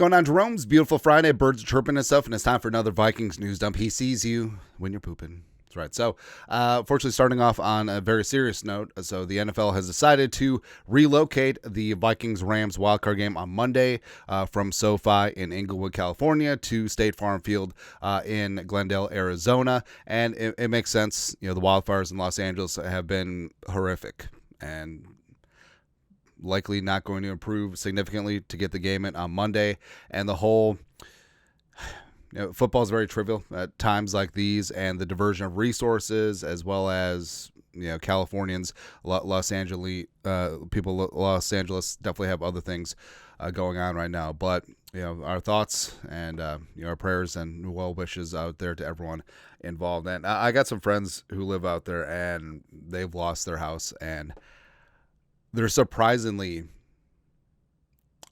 going on, Jerome's beautiful Friday. Birds are chirping and stuff, and it's time for another Vikings news dump. He sees you when you're pooping. That's right. So, fortunately, starting off on a very serious note, so the NFL has decided to relocate the Vikings-Rams wildcard game on Monday from SoFi in Inglewood, California, to State Farm Field in Glendale, Arizona. And it makes sense. You know, the wildfires in Los Angeles have been horrific, and likely not going to improve significantly to get the game in on Monday. And the whole, football is very trivial at times like these, and the diversion of resources, as well as, Californians, Los Angeles, Los Angeles definitely have other things going on right now. But, our thoughts and, our prayers and well wishes out there to everyone involved. And I got some friends who live out there, and they've lost their house, and they're surprisingly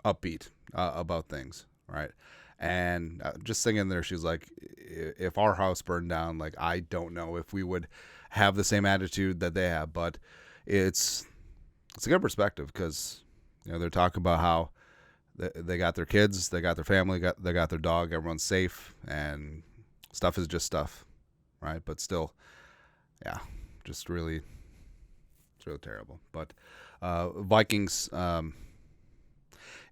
upbeat about things, right? And just singing there, she's like, if our house burned down, like, I don't know if we would have the same attitude that they have. But it's a good perspective because, they're talking about how they got their kids, they got their family, they got their dog, everyone's safe, and stuff is just stuff, right? But still, yeah, just really, it's really terrible. But Vikings,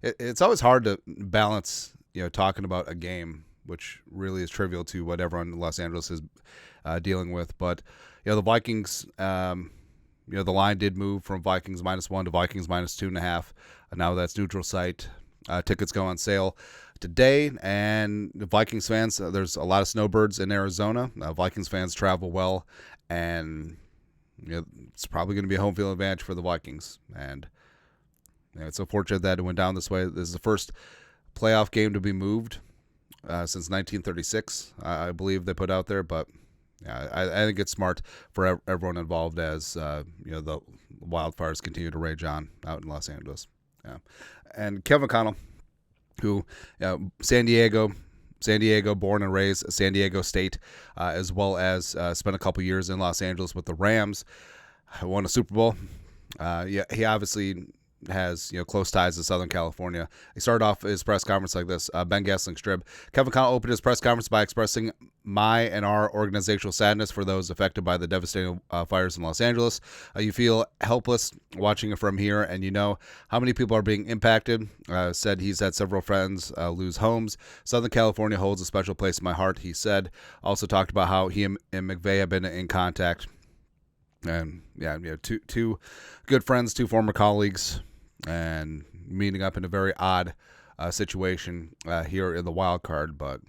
it's always hard to balance, talking about a game, which really is trivial to what everyone in Los Angeles is dealing with. But, the Vikings, the line did move from Vikings -1 to Vikings -2.5. Now that's neutral site. Tickets go on sale today. And the Vikings fans, there's a lot of snowbirds in Arizona. Vikings fans travel well, and it's probably going to be a home field advantage for the Vikings. And it's unfortunate that it went down this way. This is the first playoff game to be moved since 1936, I believe they put out there. But I think it's smart for everyone involved as the wildfires continue to rage on out in Los Angeles. Yeah. And Kevin Connell, who San Diego, born and raised, San Diego State, as well as spent a couple years in Los Angeles with the Rams, won a Super Bowl. He obviously has close ties to Southern California. He started off his press conference like this. Ben Gessling Strib. Kevin Connell opened his press conference by expressing my and our organizational sadness for those affected by the devastating fires in Los Angeles. You feel helpless watching it from here, and you know how many people are being impacted. Said he's had several friends lose homes. Southern California holds a special place in my heart, he said. Also talked about how he and McVay have been in contact. And two good friends, two former colleagues, and meeting up in a very odd situation here in the wild card. But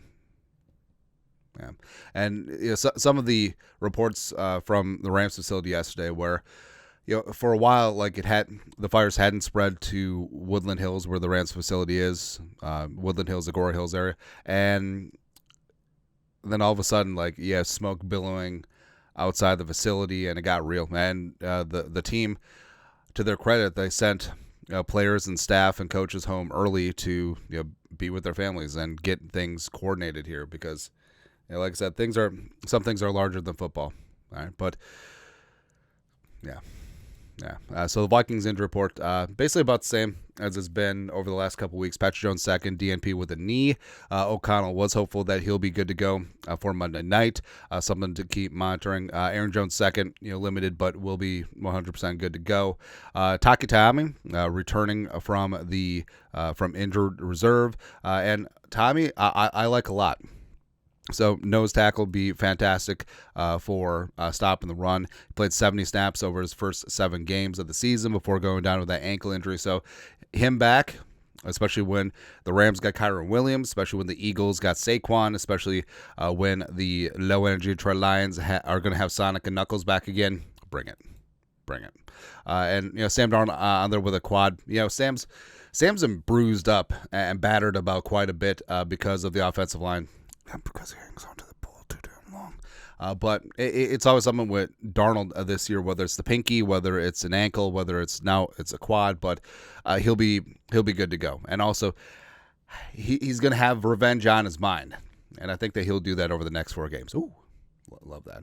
yeah, and some of the reports from the Rams facility yesterday, where for a while, like the fires hadn't spread to Woodland Hills, where the Rams facility is, Woodland Hills, Agora Hills area, and then all of a sudden, smoke billowing outside the facility, and it got real. And the team, to their credit, they sent players and staff and coaches home early to be with their families and get things coordinated here, because like I said, some things are larger than football. All right, but yeah. So the Vikings injury report, basically about the same as it's been over the last couple weeks. Patrick Jones second, DNP with a knee. O'Connell was hopeful that he'll be good to go for Monday night. Something to keep monitoring. Aaron Jones second, limited, but will be 100% good to go. Taki Taami returning from injured reserve, and Tommy I like a lot. So nose tackle would be fantastic for stopping the run. He played 70 snaps over his first 7 games of the season before going down with that ankle injury. So him back, especially when the Rams got Kyron Williams, especially when the Eagles got Saquon, especially when the low-energy Detroit Lions are going to have Sonic and Knuckles back again. Bring it. And Sam Darnold on there with a quad. Sam's been bruised up and battered about quite a bit because of the offensive line. Because he hangs onto the pole too damn long. But it's always something with Darnold this year, whether it's the pinky, whether it's an ankle, whether it's a quad. But he'll be good to go. And also, he's going to have revenge on his mind, and I think that he'll do that over the next 4 games. Ooh, Love that.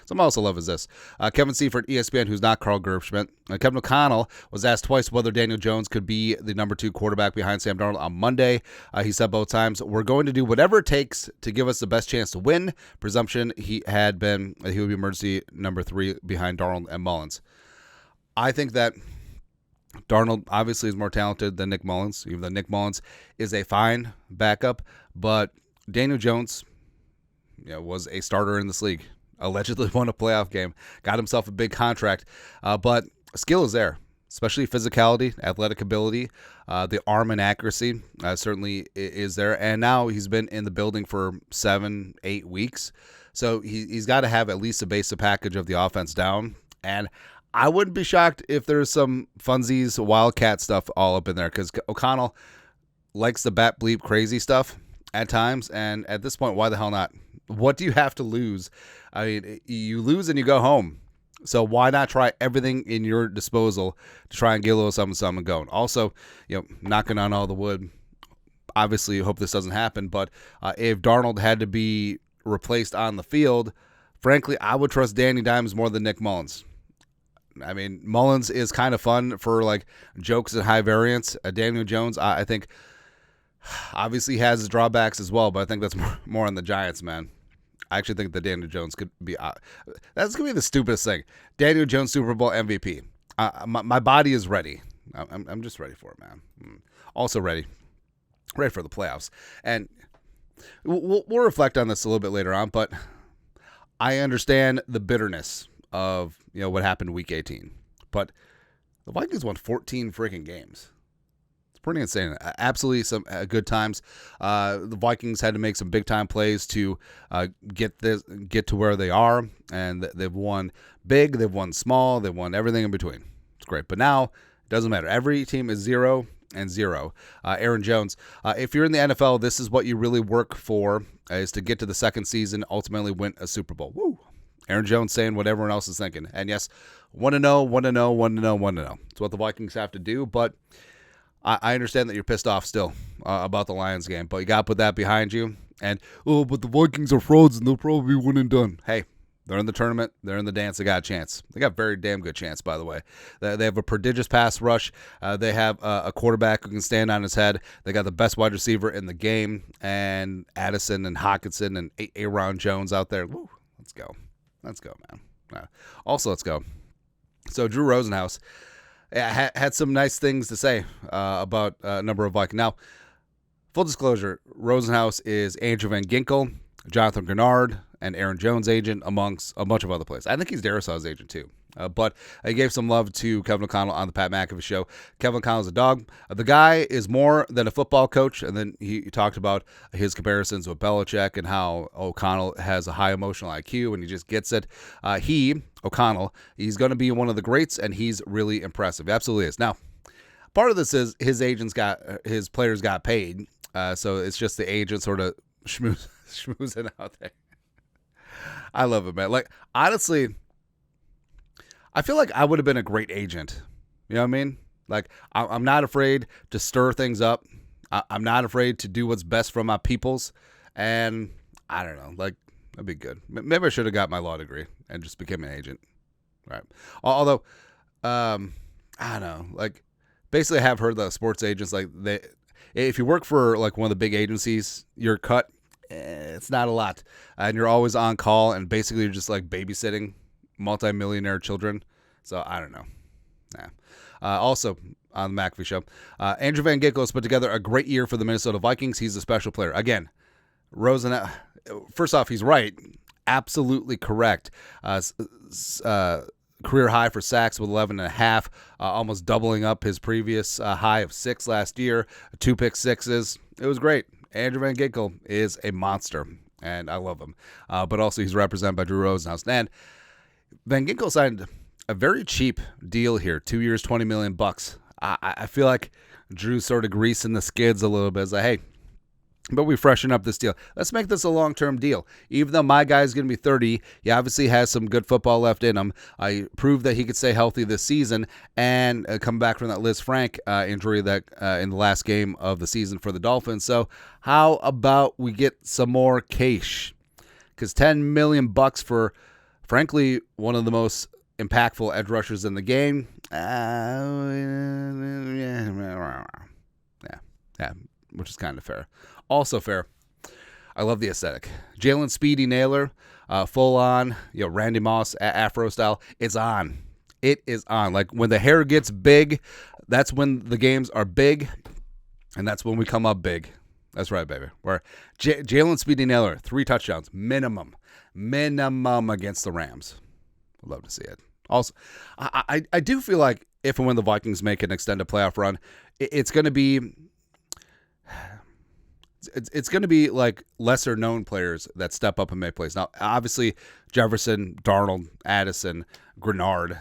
Something else I love is this. Kevin Seifert, ESPN, who's not Carl Gerbschmidt. Kevin O'Connell was asked twice whether Daniel Jones could be the number 2 quarterback behind Sam Darnold on Monday. He said both times, "We're going to do whatever it takes to give us the best chance to win." Presumption he would be emergency number 3 behind Darnold and Mullins. I think that Darnold obviously is more talented than Nick Mullins, even though Nick Mullins is a fine backup. But Daniel Jones, was a starter in this league. Allegedly won a playoff game, got himself a big contract, but skill is there, especially physicality, athletic ability, the arm and accuracy certainly is there. And now he's been in the building for 7-8 weeks, so he's got to have at least a basic package of the offense down. And I wouldn't be shocked if there's some funsies, wildcat stuff all up in there, because O'Connell likes the bat bleep crazy stuff at times, and at this point, why the hell not? What do you have to lose? I mean, you lose and you go home. So why not try everything in your disposal to try and get a little something going? Also, knocking on all the wood. Obviously, I hope this doesn't happen. But if Darnold had to be replaced on the field, frankly, I would trust Danny Dimes more than Nick Mullins. I mean, Mullins is kind of fun for like jokes and high variance. Daniel Jones, I think, obviously has his drawbacks as well. But I think that's more on the Giants, man. I actually think that Daniel Jones could be that's going to be the stupidest thing. Daniel Jones, Super Bowl MVP. My body is ready. I'm just ready for it, man. Also ready for the playoffs. And we'll reflect on this a little bit later on, but I understand the bitterness of what happened week 18. But the Vikings won 14 freaking games. Pretty insane. Absolutely some good times. The Vikings had to make some big time plays to get to where they are, and they've won big, they've won small, they've won everything in between. It's great. But now it doesn't matter. Every team is 0-0. Aaron Jones, if you're in the NFL, this is what you really work for, is to get to the second season, ultimately win a Super Bowl. Woo! Aaron Jones saying what everyone else is thinking. And yes, 1-0, 1-0, 1-0, 1-0. It's what the Vikings have to do, but I understand that you're pissed off still about the Lions game, but you got to put that behind you. And, but the Vikings are frauds and they'll probably be one and done. Hey, they're in the tournament. They're in the dance. They got a chance. They got a very damn good chance, by the way. They have a prodigious pass rush. They have a quarterback who can stand on his head. They got the best wide receiver in the game, and Addison and Hockenson and Aaron Jones out there. Woo, let's go. Let's go, man. Also, let's go. So, Drew Rosenhouse had some nice things to say about a number of Vikings. Now, full disclosure, Rosenhouse is Andrew Van Ginkel, Jonathan Grenard, and Aaron Jones' agent, amongst a bunch of other players. I think he's Darishaw's agent, too. But he gave some love to Kevin O'Connell on the Pat McAfee show. Kevin O'Connell's a dog. The guy is more than a football coach, and then he talked about his comparisons with Belichick and how O'Connell has a high emotional IQ, and he just gets it. O'Connell, he's going to be one of the greats, and he's really impressive. He absolutely is. Now, part of this is his players got paid, so it's just the agent sort of schmoozing out there. I love it, man. Like, honestly, I feel like I would have been a great agent. You know what I mean? Like, I'm not afraid to stir things up. I'm not afraid to do what's best for my peoples. And I don't know, like, that'd be good. Maybe I should have got my law degree and just became an agent. Right. Although, I don't know, like, basically I have heard the sports agents, like, if you work for, like, one of the big agencies, your cut, it's not a lot. And you're always on call, and basically you're just, like, babysitting multi-millionaire children. So I don't know. Also on the McAfee show, Andrew Van Ginkel has put together a great year for the Minnesota Vikings. He's a special player. Again, first off, he's right. Absolutely correct. Career high for sacks with 11.5, almost doubling up his previous high of 6 last year. 2 pick sixes. It was great. Andrew Van Ginkel is a monster, and I love him. But also he's represented by Drew Rosenhouse. And Van Ginkel signed a very cheap deal here, 2 years, $20 million. I feel like Drew's sort of greasing the skids a little bit. It's like, hey, but we freshen up this deal. Let's make this a long-term deal. Even though my guy's going to be 30, he obviously has some good football left in him. I proved that he could stay healthy this season and come back from that Liz Frank injury that in the last game of the season for the Dolphins. So how about we get some more cash? Because $10 million for, frankly, one of the most impactful edge rushers in the game. Yeah, which is kind of fair. Also fair. I love the aesthetic. Jaylen Speedy Naylor, full on, Randy Moss Afro style. It's on. It is on. Like when the hair gets big, that's when the games are big, and that's when we come up big. That's right, baby. Where Jaylen Speedy Naylor, 3 touchdowns minimum against the Rams. I'd love to see it. Also, I do feel like if and when the Vikings make an extended playoff run, it's going to be. It's going to be like lesser known players that step up and make plays. Now, obviously, Jefferson, Darnold, Addison, Grenard,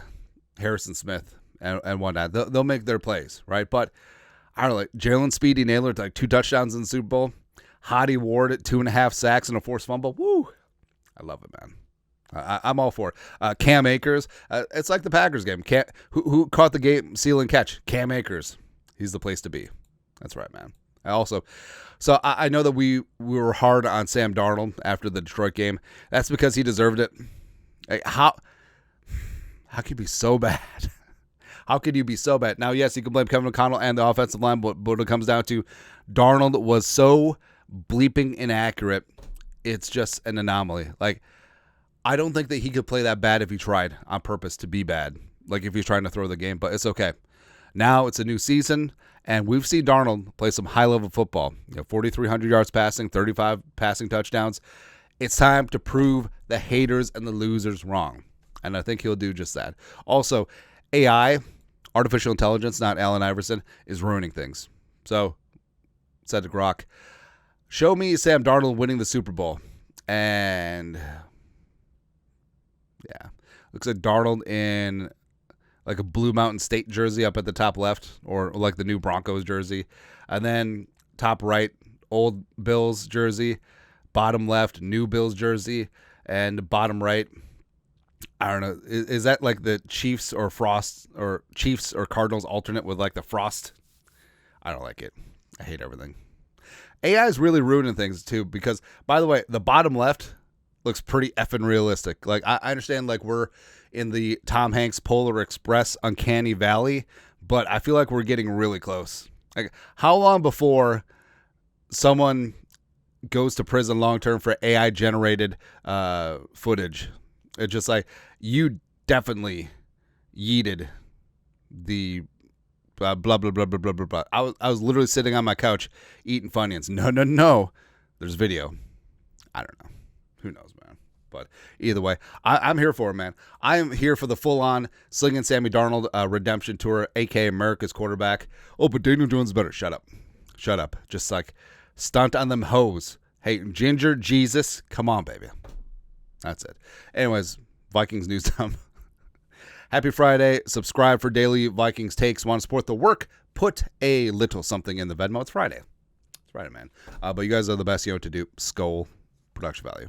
Harrison Smith, and whatnot. They'll make their plays, right? But I don't know, like Jaylen Speedy Naylor, like 2 touchdowns in the Super Bowl. Hottie Ward at 2.5 sacks and a forced fumble. Woo! I love it, man. I'm all for it. Cam Akers. It's like the Packers game. Who caught the game sealing catch? Cam Akers. He's the place to be. That's right, man. So I know that we were hard on Sam Darnold after the Detroit game. That's because he deserved it. Like, how could you be so bad? How could you be so bad? Now, yes, you can blame Kevin O'Connell and the offensive line, but when it comes down to Darnold was so bleeping inaccurate, it's just an anomaly. Like, I don't think that he could play that bad if he tried on purpose to be bad, like if he's trying to throw the game, but it's okay. Now it's a new season, and we've seen Darnold play some high-level football. 4,300 yards passing, 35 passing touchdowns. It's time to prove the haters and the losers wrong, and I think he'll do just that. Also, AI, artificial intelligence, not Allen Iverson, is ruining things. So, said to Grok, show me Sam Darnold winning the Super Bowl. And, yeah, looks like Darnold in like a Blue Mountain State jersey up at the top left, or like the new Broncos jersey. And then top right, old Bills jersey. Bottom left, new Bills jersey. And bottom right, I don't know, is that like the Chiefs or Cardinals alternate with like the frost? I don't like it. I hate everything. AI is really ruining things too, because, by the way, the bottom left looks pretty effing realistic. Like, I understand, like, we're in the Tom Hanks Polar Express uncanny valley, but I feel like we're getting really close. Like, how long before someone goes to prison long term for AI generated footage? It's just like, you definitely yeeted the blah blah blah blah blah blah blah. I was literally sitting on my couch eating Funyuns. No. There's video. I don't know. Who knows, man? But either way, I'm here for it, man. I am here for the full-on Slinging Sammy Darnold redemption tour, a.k.a. America's quarterback. Oh, but Daniel Jones is better. Shut up. Just like stunt on them hoes. Hey, Ginger Jesus, come on, baby. That's it. Anyways, Vikings news time. Happy Friday. Subscribe for daily Vikings takes. Want to support the work? Put a little something in the Venmo. It's Friday. It's Friday, man. But you guys are the best, to do. Skull production value.